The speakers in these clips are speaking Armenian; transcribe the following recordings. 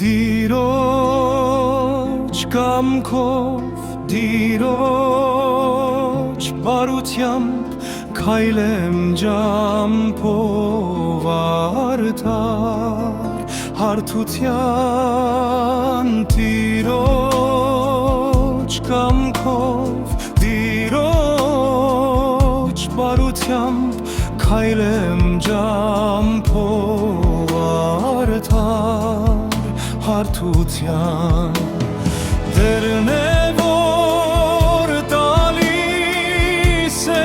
Տիրոջ կամքով, Տիրոջ բարությամբ քայլեմ ջամփով արդար հարթության Տիրոջ կամքով, Տիրոջ բարությամբ քայլեմ ջամփով արդար հարթության Տերն է որ տալիս է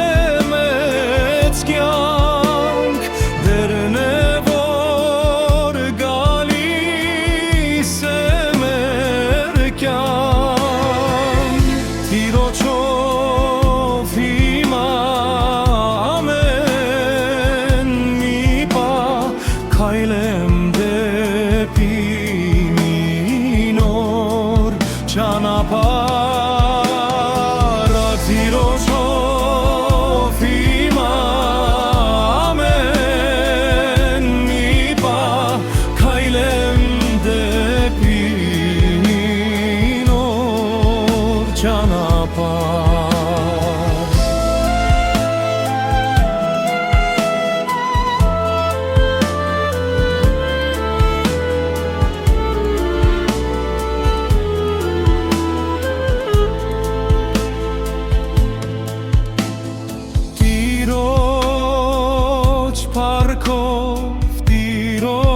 մեծ կյանք Տերն է որ գալիս է մեր կյանք Տիրոջով հիմա ամեն մի պահ քայլեմ դեպի ճանապարհ Տիրոջով հիմա ամեն մի պահ քայլեմ դեպի նոր ճանապարհ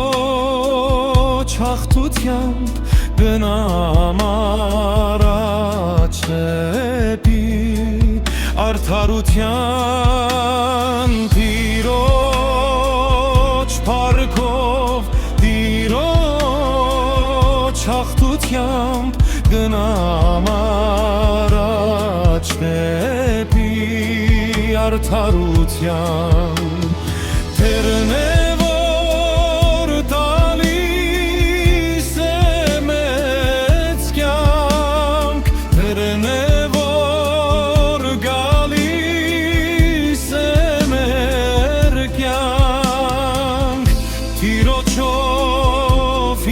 Տիրոջ հաղթությամբ գնամ առաջ դեպի արդարության Տիրոջ փառքով Տիրոջ հաղթությամբ գնամ առաջ դեպի արդարության Տերն է որ տալիս է մեծ կյանք Տերն է որ գալիս է մեր կյանք Տիրոջով